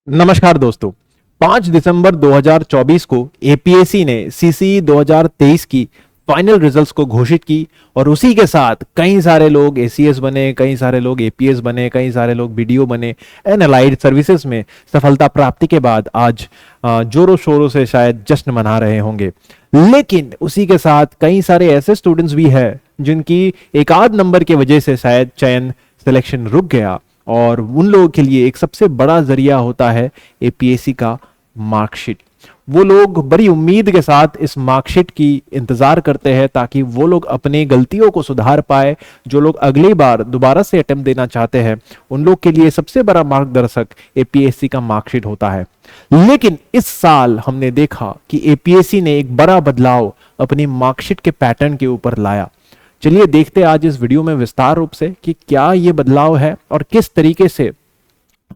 नमस्कार दोस्तों। 5 दिसंबर 2024 को एपीएससी ने सीसीई 2023 की फाइनल रिजल्ट्स को घोषित की और उसी के साथ कई सारे लोग एसीएस बने, कई सारे लोग एपीएस बने, कई सारे लोग बीडीओ बने। एंड अलाइड सर्विसेज में सफलता प्राप्ति के बाद आज जोरों शोरों से शायद जश्न मना रहे होंगे। लेकिन उसी के साथ कई सारे ऐसे स्टूडेंट्स भी हैं जिनकी एक आध नंबर की वजह से शायद चयन सिलेक्शन रुक गया और उन लोगों के लिए एक सबसे बड़ा जरिया होता है एपीएससी का मार्कशीट। वो लोग बड़ी उम्मीद के साथ इस मार्कशीट की इंतजार करते हैं ताकि वो लोग अपनी गलतियों को सुधार पाए। जो लोग अगली बार दोबारा से अटेम्प्ट देना चाहते हैं उन लोग के लिए सबसे बड़ा मार्गदर्शक एपीएससी का मार्कशीट होता है। लेकिन इस साल हमने देखा कि एपीएससी ने एक बड़ा बदलाव अपनी मार्कशीट के पैटर्न के ऊपर लाया। चलिए देखते हैं आज इस वीडियो में विस्तार रूप से कि क्या ये बदलाव है और किस तरीके से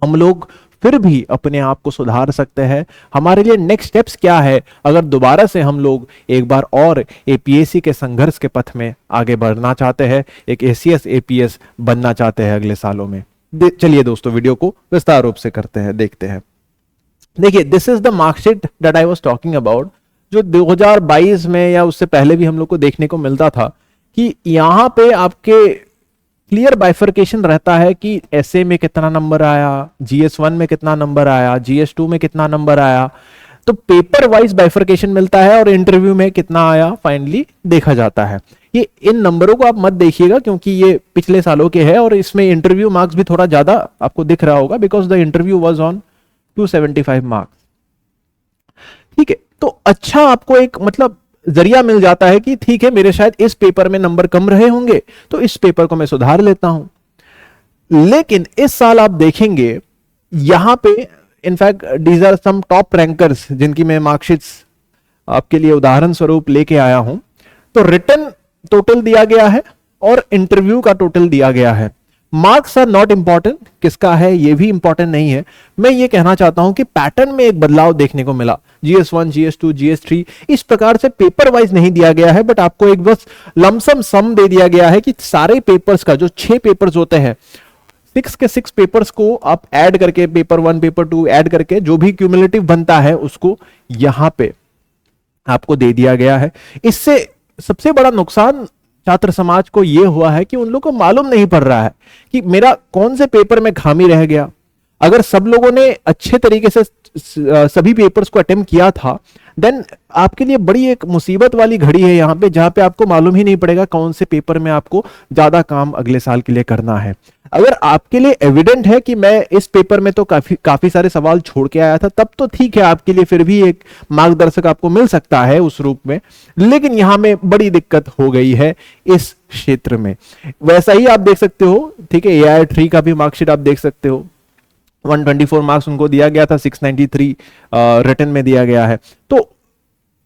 हम लोग फिर भी अपने आप को सुधार सकते हैं। हमारे लिए नेक्स्ट स्टेप्स क्या है अगर दोबारा से हम लोग एक बार और एपीएससी के संघर्ष के पथ में आगे बढ़ना चाहते हैं, एक एसीएस एपीएस बनना चाहते हैं अगले सालों में। चलिए दोस्तों वीडियो को विस्तार रूप से करते हैं, देखते हैं। देखिए, this is the marksheet that I was talking about, जो 2022 में या उससे पहले भी हम लोग को देखने को मिलता था कि यहां पे आपके क्लियर बाइफर्केशन रहता है कि एसए में कितना नंबर आया, जीएस 1 में कितना नंबर आया, जीएस 2 में कितना नंबर आया। तो पेपर वाइज बाइफर्केशन मिलता है और इंटरव्यू में कितना आया फाइनली देखा जाता है। ये इन नंबरों को आप मत देखिएगा क्योंकि ये पिछले सालों के हैं और इसमें इंटरव्यू मार्क्स भी थोड़ा ज्यादा आपको दिख रहा होगा because the interview was on 275 marks. ठीक है, तो अच्छा आपको एक मतलब जरिया मिल जाता है कि ठीक है, मेरे शायद इस पेपर में नंबर कम रहे होंगे तो इस पेपर को मैं सुधार लेता हूं। लेकिन इस साल आप देखेंगे यहां पे in fact these are some top rankers जिनकी मैं मार्कशीट्स आपके लिए उदाहरण स्वरूप लेके आया हूं। तो रिटन टोटल दिया गया है और इंटरव्यू का टोटल दिया गया है। मार्क्स आर नॉट इंपॉर्टेंट, किसका है ये भी इंपॉर्टेंट नहीं है। मैं ये कहना चाहता हूं कि पैटर्न में एक बदलाव देखने को मिला। GS1, GS2, GS3 इस प्रकार से पेपर वाइज नहीं दिया गया है, बट आपको एक बस लमसम सम दे दिया गया है कि सारे पेपर्स का जो 6 पेपर्स होते हैं, 6 के 6 पेपर्स को आप ऐड करके पेपर 1 पेपर 2 ऐड करके जो भी क्यूमुलेटिव बनता है उसको यहां पे आपको दे दिया गया है। इससे सबसे बड़ा नुकसान छात्र समाज को यह हुआ है कि उन लोगों को मालूम नहीं पड़ रहा है कि मेरा कौन से पेपर में खामी रह गया। अगर सब लोगों ने अच्छे तरीके से सभी पेपर्स को अटेम्प्ट किया था देन आपके लिए बड़ी एक मुसीबत वाली घड़ी है यहां पे, जहां पे आपको मालूम ही नहीं पड़ेगा कौन से पेपर में आपको ज्यादा काम अगले साल के लिए करना है। अगर आपके लिए एविडेंट है कि मैं इस पेपर में तो काफी सारे सवाल छोड़ के आया था, तब तो ठीक है, आपके लिए फिर भी एक मार्गदर्शक आपको मिल सकता है उस रूप में। लेकिन यहां में बड़ी दिक्कत हो गई है इस क्षेत्र में। वैसा ही आप देख सकते हो, ठीक है, AI3 का भी मार्कशीट आप देख सकते हो। 124 मार्क्स उनको दिया गया था, 693 रिटन में दिया गया है। तो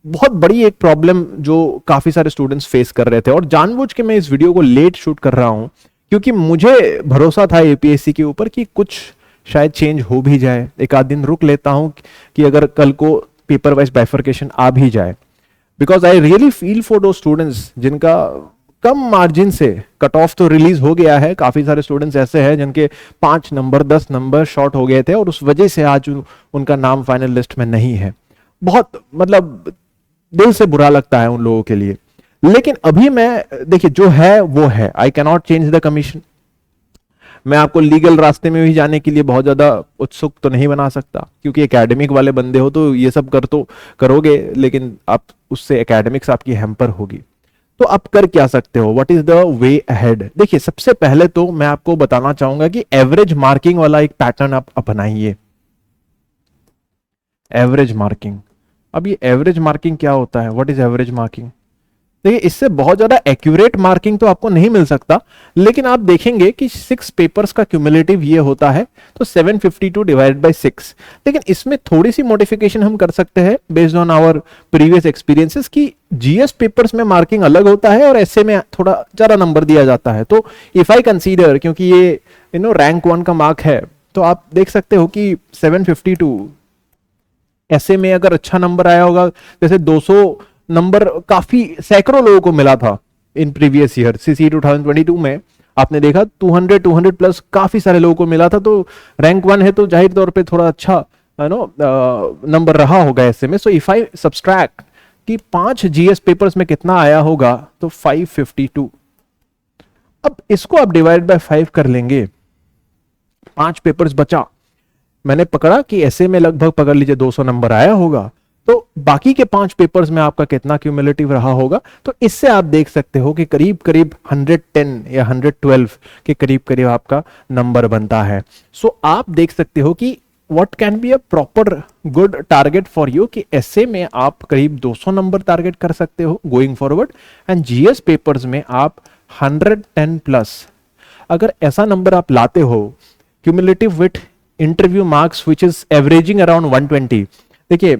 बहुत बड़ी एक प्रॉब्लम जो काफी सारे स्टूडेंट्स फेस कर रहे थे और जानबूझ के मैं इस वीडियो को लेट शूट कर रहा हूं क्योंकि मुझे भरोसा था एपीएससी के ऊपर कि कुछ शायद चेंज हो भी जाए। एक आध दिन रुक लेता हूं कि अगर कल को पेपर वाइज बाइफर्केशन आ भी जाए, because I really feel for दो स्टूडेंट्स जिनका कम मार्जिन से कट ऑफ तो रिलीज हो गया है। काफी सारे स्टूडेंट्स ऐसे हैं जिनके 5 नंबर 10 नंबर शॉर्ट हो गए थे और उस वजह से आज उनका नाम फाइनल लिस्ट में नहीं है। बहुत मतलब दिल से बुरा लगता है उन लोगों के लिए। लेकिन अभी मैं देखिए जो है वो है, I can not change the commission. मैं आपको लीगल रास्ते में भी जाने के लिए बहुत ज्यादा उत्सुक तो नहीं बना सकता क्योंकि एकेडमिक वाले बंदे हो तो ये सब करोगे, लेकिन आप उससे एकेडमिक्स आपकी हैम्पर होगी। तो आप कर क्या सकते हो, what is the way ahead? देखिए, सबसे पहले तो मैं आपको बताना चाहूंगा कि एवरेज मार्किंग वाला एक पैटर्न आप अपनाइए। एवरेज मार्किंग, अब ये एवरेज मार्किंग क्या होता है, व्हाट इज एवरेज मार्किंग? देखिए, इससे बहुत ज्यादा एक्यूरेट मार्किंग तो आपको नहीं मिल सकता, लेकिन आप देखेंगे कि 6 पेपर्स का क्यूमुलेटिव ये होता है तो 752 डिवाइडेड बाय 6। लेकिन इसमें थोड़ी सी मॉडिफिकेशन हम कर सकते हैं based on our previous experiences कि जीएस पेपर्स में मार्किंग अलग होता है और ऐसे में थोड़ा ज्यादा नंबर दिया जाता है। तो इफ आई कंसीडर, क्योंकि ये रैंक 1 का मार्क है, तो आप देख सकते हो कि 752 ऐसे में अगर अच्छा नंबर आया होगा, जैसे 200 नंबर काफी सैकड़ों लोगों को मिला था इन प्रीवियस ईयर। सीसी 2022 में आपने देखा 200 प्लस काफी सारे लोगों को मिला था, तो रैंक 1 है तो जाहिर तौर पे थोड़ा अच्छा नंबर रहा होगा ऐसे में। सो इफ आई सब्सट्रैक्ट कि 5 जीएस पेपर्स में कितना आया होगा, तो 552। अब इसको आप डिवाइड बाय 5 कर लेंगे, 5 पेपर्स बचा। मैंने पकड़ा कि ऐसे में लगभग पकड़ लीजिए 200 नंबर आया होगा, तो बाकी के 5 पेपर्स में आपका कितना क्यूमुलेटिव रहा होगा। तो इससे आप देख सकते हो कि करीब करीब 110 या 112 के करीब करीब आपका नंबर बनता है। सो आप देख सकते हो कि what can be a proper good target for you, कि ऐसे में आप करीब 200 नंबर टारगेट कर सकते हो going forward, and GS papers में आप 110 प्लस अगर ऐसा नंबर आप लाते हो cumulative with interview marks which is averaging around 120। देखिए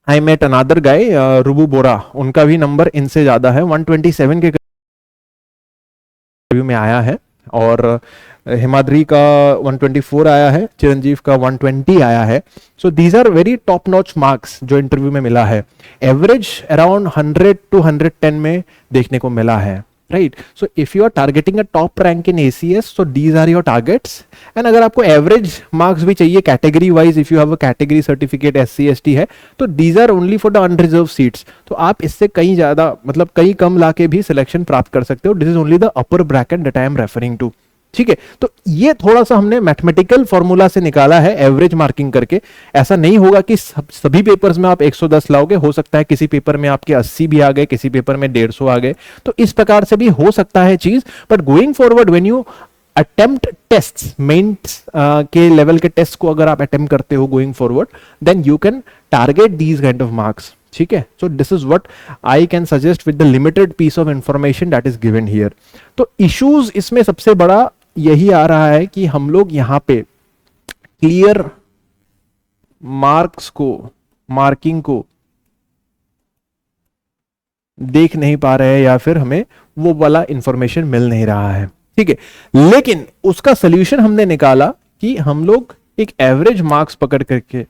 आई मेट अनादर गाय रुबू बोरा, उनका भी नंबर इनसे ज्यादा है, 127 के इंटरव्यू में आया है, और हिमाद्री का 124 आया है, चिरंजीव का 120 आया है। So these are very top notch marks जो इंटरव्यू में मिला है। एवरेज अराउंड 100 to 110 में देखने को मिला है, right. So if you are targeting a top rank in ACS, so these are your targets. And अगर आपको एवरेज मार्क्स भी चाहिए category wise, if you have a category certificate SC ST है, तो these are only for the unreserve seats. तो आप इससे कहीं ज्यादा मतलब कहीं कम लाके भी सिलेक्शन प्राप्त कर सकते हो। This is only the upper bracket that I am referring to, ठीक है। तो ये थोड़ा सा हमने मैथमेटिकल फॉर्मूला से निकाला है एवरेज मार्किंग करके। ऐसा नहीं होगा कि सभी पेपर्स में आप 110 लाओगे, हो सकता है किसी पेपर में आपके 80 भी आ गए, किसी पेपर में 150 आ गए, तो इस प्रकार से भी हो सकता है चीज। But going forward when you attempt test mains के लेवल के टेस्ट को अगर आप अटेम्प्ट करते हो going forward, then you can target these kind of marks, ठीक है। So this is what I can suggest with the limited piece of information that is given here. तो इश्यूज इसमें सबसे बड़ा यही आ रहा है कि हम लोग यहां पे क्लियर मार्क्स को, मार्किंग को देख नहीं पा रहे हैं, या फिर हमें वो वाला इंफॉर्मेशन मिल नहीं रहा है, ठीक है। लेकिन उसका सॉल्यूशन हमने निकाला कि हम लोग एक एवरेज मार्क्स पकड़ करके,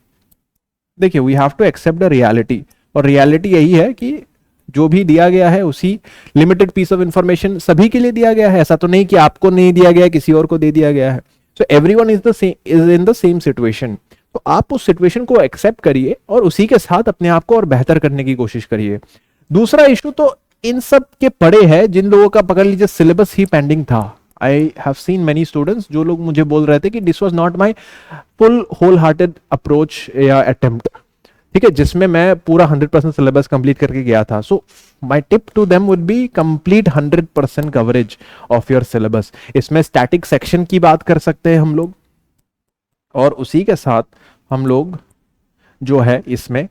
देखिए we have to accept the reality, और रियलिटी यही है कि जो भी दिया गया है उसी लिमिटेड पीस ऑफ इंफॉर्मेशन सभी के लिए दिया गया है। ऐसा तो नहीं कि आपको नहीं दिया गया, किसी और को दे दिया गया है। So everyone is in the same situation. तो आप उस सिचुएशन को एक्सेप्ट करिए और उसी के साथ अपने आप को और बेहतर करने की कोशिश करिए। दूसरा इशू तो इन सब के पड़े है जिन लोगों का पकड़ लीजिए सिलेबस ही पेंडिंग था। I have seen many students जो लोग मुझे बोल रहे थे कि this was not my full whole hearted approach या अटेम्प्ट, ठीक है, जिसमें मैं पूरा 100% सिलेबस कंप्लीट करके गया था। So my tip to them would be complete 100% coverage of your syllabus. इसमें स्टैटिक सेक्शन की बात कर सकते हैं हम लोग, और उसी के साथ हम लोग जो है इसमें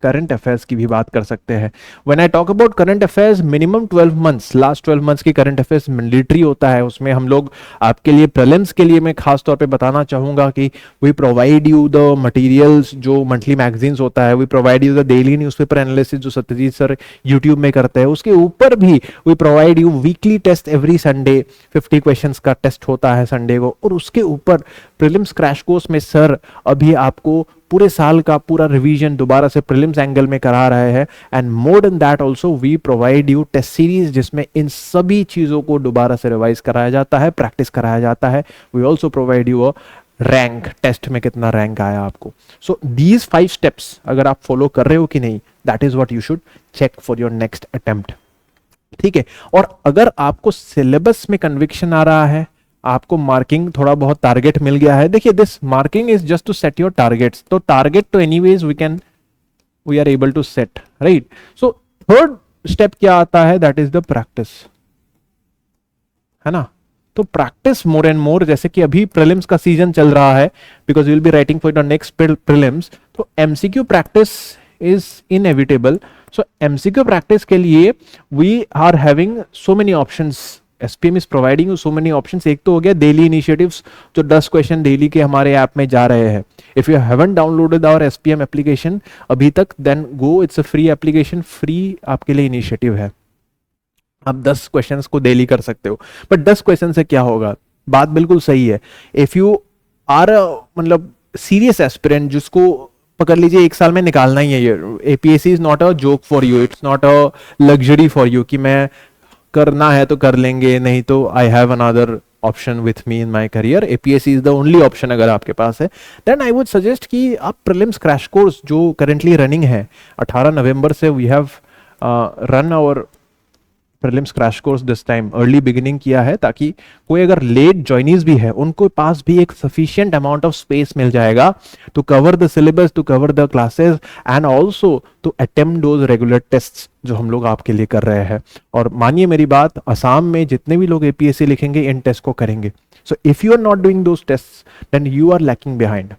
करंट अफेयर्स की भी बात कर सकते हैं। When I talk about current affairs, minimum 12 months, last 12 months की करंट अफेयर्स मैंडेटरी होता है। उसमें हम लोग आपके लिए प्रीलिम्स के लिए मैं खास तौर पे बताना चाहूंगा कि we provide you the materials, जो मंथली मैगजीन्स होता है, we provide you the daily newspaper analysis जो सत्यजीत सर यूट्यूब में करते हैं। उसके ऊपर भी we provide you weekly test every Sunday, 50 questions का टेस्ट होता है संडे को, और उसके ऊपर प्रीलिम्स क्रैश कोर्स में सर अभी आपको पूरे साल का पूरा रिवीजन दोबारा से प्रीलिम्स एंगल में करा रहे हैं। And more than that also we provide you test series जिसमें इन सभी चीजों को दोबारा से रिवाइज कराया जाता है, प्रैक्टिस कराया जाता है। We also provide you a rank, test में कितना रैंक आया आपको। सो दीज 5 स्टेप्स अगर आप फॉलो कर रहे हो कि नहीं, that is what you should check for your next attempt, ठीक है। और अगर आपको सिलेबस में कन्विक्शन आ रहा है, आपको मार्किंग थोड़ा बहुत टारगेट मिल गया है, देखिए this marking is just to set your targets. तो टारगेट तो anyways we are able to set, right. So third step क्या आता है, दैट इज द प्रैक्टिस, है ना। तो प्रैक्टिस मोर एंड मोर, जैसे कि अभी प्रीलिम्स का सीजन चल रहा है, because you will be writing for the next prelims, तो MCQ practice is inevitable. So MCQ practice के लिए we are having so many options, SPM is providing you so many options। एक तो हो गया डेली इनिशिएटिव्स, जो 10 question daily के हमारे ऐप में जा रहे हैं। If you haven't downloaded our SPM application अभी तक, then go, it's a free application, free आपके लिए इनिशिएटिव है। आप 10 क्वेश्चंस को डेली कर सकते हो। बट 10 क्वेश्चन से क्या होगा, बात बिल्कुल सही है। इफ यू आर मतलब सीरियस एस्पिरेंट, जिसको पकड़ लीजिए 1 साल में निकालना ही है, ये APSC is not a joke for you, it's not a luxury for you कि मैं करना है तो कर लेंगे, नहीं तो I have another option with me in my career, APSC is the only option अगर आपके पास है, देन आई वुड सजेस्ट कि आप प्रीलिम्स क्रैश कोर्स जो करेंटली रनिंग है 18 नवंबर से, we have run our prelims crash course this time, early beginning किया है, ताकि कोई अगर लेट ज्वाइनीज भी है उनको पास भी एक सफिशिएंट अमाउंट ऑफ स्पेस मिल जाएगा to cover the syllabus, to cover the classes and also to attempt those regular test जो हम लोग आपके लिए कर रहे हैं। और मानिए मेरी बात, असम में जितने भी लोग एपीएससी लिखेंगे इन टेस्ट को करेंगे। So if you are not doing those test then you are lacking behind,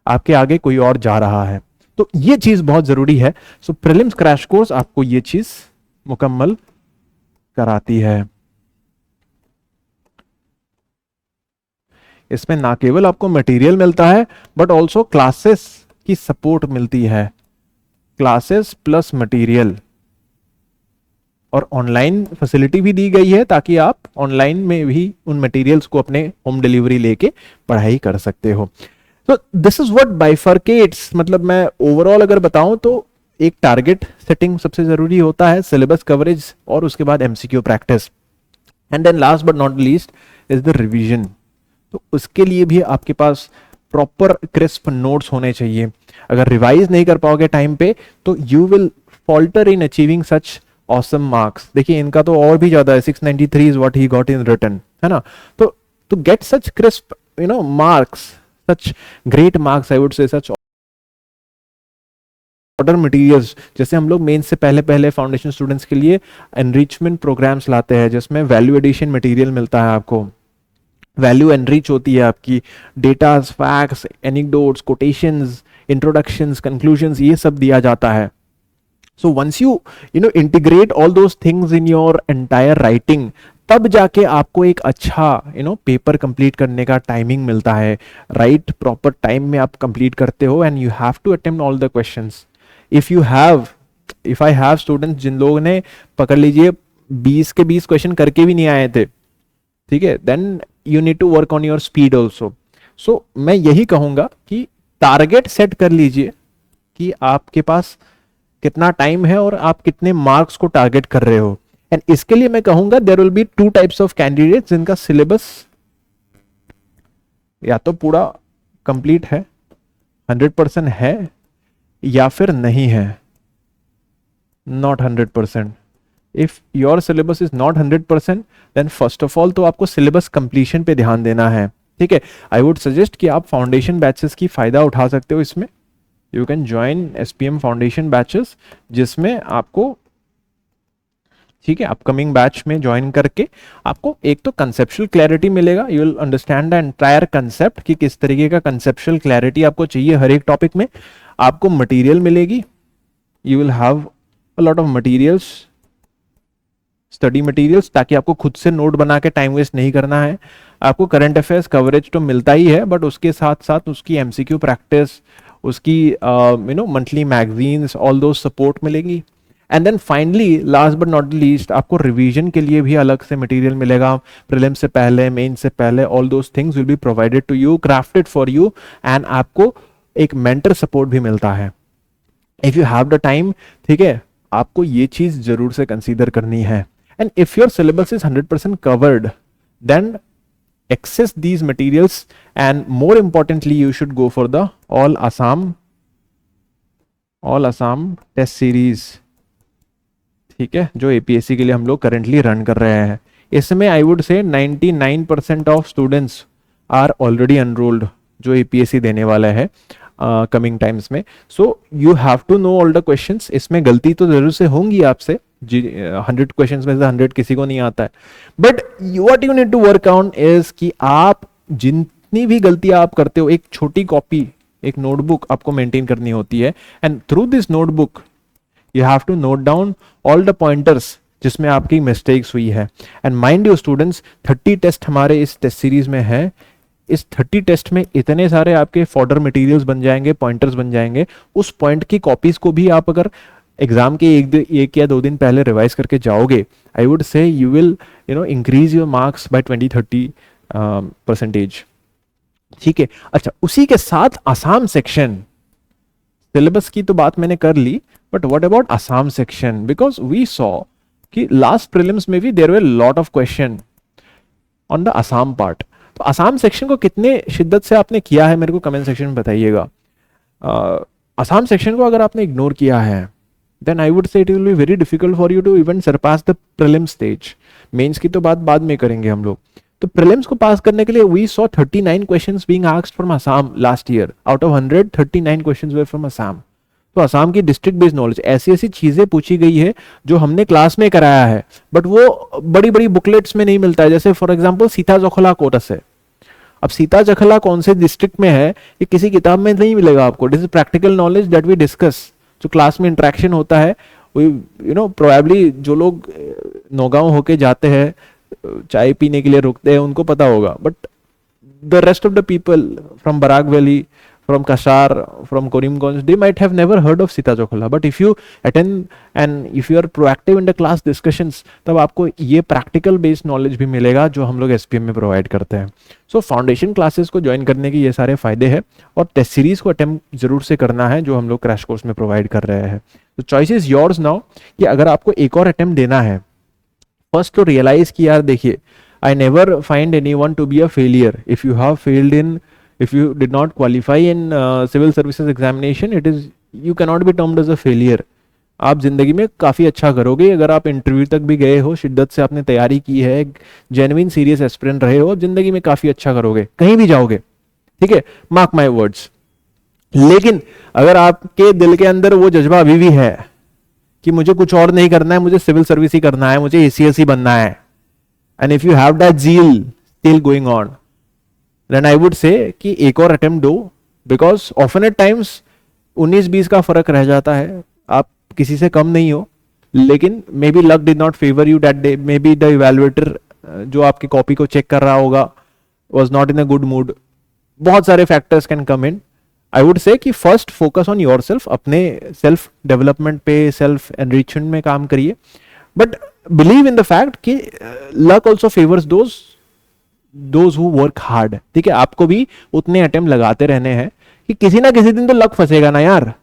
आपके आगे कोई और जा रहा है। तो ये चीज बहुत जरूरी है। सो प्रीलिम्स क्रैश कोर्स आपको ये चीज मुकम्मल कराती है। इसमें ना केवल आपको मटेरियल मिलता है बट ऑल्सो क्लासेस की सपोर्ट मिलती है, क्लासेस प्लस मटेरियल, और ऑनलाइन फैसिलिटी भी दी गई है ताकि आप ऑनलाइन में भी उन मटेरियल्स को अपने होम डिलीवरी लेके पढ़ाई कर सकते हो। तो दिस इज व्हाट बाइफर्केट्स, मतलब मैं ओवरऑल अगर बताऊं तो एक टारगेट सेटिंग सबसे जरूरी होता है, सिलेबस कवरेज, और उसके बाद MCQ practice, and then last but not least is the revision. तो उसके लिए भी आपके पास प्रॉपर क्रिस्प नोट्स होने चाहिए। अगर रिवाइज नहीं कर पाओगे टाइम पे तो you will falter in achieving such awesome marks. देखिए इनका तो और भी ज्यादा है, 693 is what he got in written, है ना। तो to get such crisp marks, such great marks, I would say such order materials, जैसे हम लोग मेन से पहले पहले फाउंडेशन स्टूडेंट्स के लिए एनरिचमेंट प्रोग्राम्स लाते हैं जिसमें वैल्यू एडिशन मटेरियल मिलता है आपको, वैल्यू एनरिच होती है आपकी, datas, facts, anecdotes, quotations, introductions, conclusions, ये सब दिया जाता है। So once you integrate all those things in your entire writing, तब जाके आपको एक अच्छा पेपर कंप्लीट करने का टाइमिंग मिलता है, राइट प्रॉपर टाइम में आप कंप्लीट करते हो, and you have to attempt all the questions. If I have students जिन लोगों ने पकड़ लीजिए 20 के 20 क्वेश्चन करके भी नहीं आए थे, ठीक है, then you need to work on your speed also. So मैं यही कहूंगा कि टारगेट सेट कर लीजिए कि आपके पास कितना टाइम है और आप कितने मार्क्स को टारगेट कर रहे हो। एंड इसके लिए मैं कहूंगा there will be 2 types of candidates जिनका सिलेबस या तो पूरा कंप्लीट है, 100% है, या फिर नहीं है, not 100%। If your syllabus is not 100% then first of all तो आपको सिलेबस कंप्लीशन पे ध्यान देना है, ठीक है। आई वुड सजेस्ट कि आप फाउंडेशन बैचेस की फायदा उठा सकते हो इसमें। You can join SPM foundation batches, जिसमें आपको, ठीक है, अपकमिंग बैच में ज्वाइन करके आपको एक तो कंसेप्चुअल क्लैरिटी मिलेगा, you will understand the entire concept कि किस तरीके का कंसेप्चुअल क्लैरिटी आपको चाहिए हर एक टॉपिक में। आपको मटेरियल मिलेगी, you will have a lot of materials, study materials, ताकि आपको खुद से नोट बना के टाइम वेस्ट नहीं करना है। आपको करंट अफेयर्स कवरेज तो मिलता ही है, बट उसके साथ साथ उसकी एमसीक्यू प्रैक्टिस, उसकी मंथली मैगजीन्स, ऑल दो सपोर्ट मिलेगी। And then finally last but not least आपको रिवीजन के लिए भी अलग से मटेरियल मिलेगा, प्रीलिम्स से पहले, मेन से पहले, all those things will be provided to you, crafted for you, and आपको एक मेंटर सपोर्ट भी मिलता है if you have the time, ठीक है। आपको ये चीज जरूर से कंसीडर करनी है। And if your syllabus is 100% covered then access these materials, and more importantly you should go for the all Assam test series, ठीक है, जो APSC के लिए हम लोग करेंटली रन कर रहे हैं। इसमें आई would say 99% of students are already enrolled जो APSC देने वाला है कमिंग टाइम्स में। So you have to know all the questions. इसमें गलती तो जरूर से होंगी आपसे, 100 क्वेश्चंस में से 100 किसी को नहीं आता है, but what you need to work on is कि आप जितनी भी गलतियां आप करते हो, एक छोटी कॉपी, एक नोटबुक आपको मेंटेन करनी होती है, and through this notebook you have to note down all the pointers जिसमें आपकी मिस्टेक्स हुई है। And mind you students, 30 test हमारे इस टेस्ट सीरीज में है। इस 30 टेस्ट में इतने सारे आपके फॉर्डर मटेरियल्स बन जाएंगे, पॉइंटर्स बन जाएंगे। उस पॉइंट की कॉपीज को भी आप अगर एग्जाम के एक या 2 दिन पहले रिवाइज करके जाओगे, आई वुड से you will increase your marks bye 20-30%, ठीक है। अच्छा, उसी के साथ आसाम सेक्शन, सिलेबस की तो बात मैंने कर ली, but what about Assam section, because we saw कि लास्ट प्रीलिम्स में भी there were lot of question on the Assam part. तो असम सेक्शन को कितने शिद्दत से आपने किया है मेरे को कमेंट सेक्शन में बताइएगा। असम सेक्शन को अगर आपने इग्नोर किया है then I would say it will be very difficult for you to even surpass the prelims stage. Mains की तो बात बाद में करेंगे हम लोग। तो प्रीलिम्स को पास करने के लिए we saw 39 questions being asked from Assam last year. Out of 100 39 questions were from Assam. तो असम की डिस्ट्रिक्ट बेस्ड नॉलेज ऐसी ऐसी चीजें पूछी गई है जो हमने क्लास में कराया है बट वो बड़ी बड़ी बुकलेट्स में नहीं मिलता है। जैसे फॉर एग्जांपल सीता जोखला कोटस है। अब सीता जखला कौन से डिस्ट्रिक्ट में है ये किसी किताब में नहीं मिलेगा आपको। This is practical knowledge that we discuss. जो क्लास में इंटरेक्शन होता है यू नो प्रोबेबली जो लोग नौगांव होके जाते हैं चाय पीने के लिए रुकते हैं उनको पता होगा but the rest of the people from Barak valley, from Kashar, from Karimganj, they might have never heard of Sita Jokhla. But if you attend and if you are proactive in the class discussions, तब आपको ये practical based knowledge भी मिलेगा जो हम लोग SPM में provide करते हैं। So foundation classes को join करने के ये सारे फायदे हैं और टेस्ट सीरीज को attempt जरूर से करना है जो हम लोग क्रैश कोर्स में प्रोवाइड कर रहे हैं। तो choice is yours now कि अगर आपको एक और attempt देना है, first तो realize कि यार देखिए I never find anyone to be a failure. If you have failed in if you did not qualify in civil services examination, it is you cannot be termed as a failure. आप जिंदगी में काफी अच्छा करोगे अगर आप interview तक भी गए हो, शिद्दत से आपने तैयारी की है, जेन्युइन सीरियस एस्पिरेंट रहे हो, जिंदगी में काफी अच्छा करोगे, कहीं भी जाओगे, ठीक है, मार्क माय वर्ड्स। लेकिन अगर आपके दिल के अंदर वो जज्बा अभी भी है कि मुझे कुछ और नहीं करना है, मुझे सिविल सर्विस ही करना है, मुझे ACS ही बनना है, and if you have that zeal still going on, then I would say कि एक और अटेम्प्ट दो because often at times 19-20 का फर्क रह जाता है। आप किसी से कम नहीं हो लेकिन maybe luck did not favour you that day, maybe the evaluator जो आपकी कॉपी को चेक कर रहा होगा was not in a good mood. बहुत सारे factors can come in. I would say कि first focus on yourself, अपने सेल्फ डेवलपमेंट पे, सेल्फ एनरिचमेंट में काम करिए, but believe in the fact कि luck also favours those who work hard. ठीक है, आपको भी उतने अटेम्प्ट लगाते रहने हैं कि किसी ना किसी दिन तो लक फंसेगा ना यार।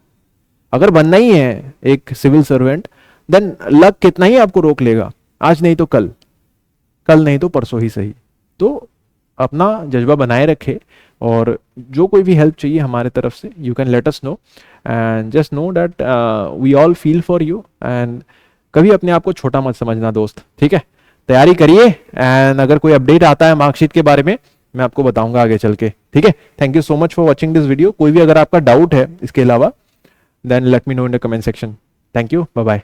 अगर बनना ही है एक सिविल सर्वेंट देन लक कितना ही आपको रोक लेगा, आज नहीं तो कल, कल नहीं तो परसों ही सही। तो अपना जज्बा बनाए रखे और जो कोई भी हेल्प चाहिए हमारे तरफ से you can let us know and just know that we all feel for you. And कभी अपने आप को छोटा मत समझना दोस्त, ठीक है। तैयारी करिए एंड अगर कोई अपडेट आता है मार्कशीट के बारे में मैं आपको बताऊंगा आगे चल के, ठीक है। Thank you so much for watching this video. कोई भी अगर आपका डाउट है इसके अलावा then let me know in the comment section. Thank you, bye bye.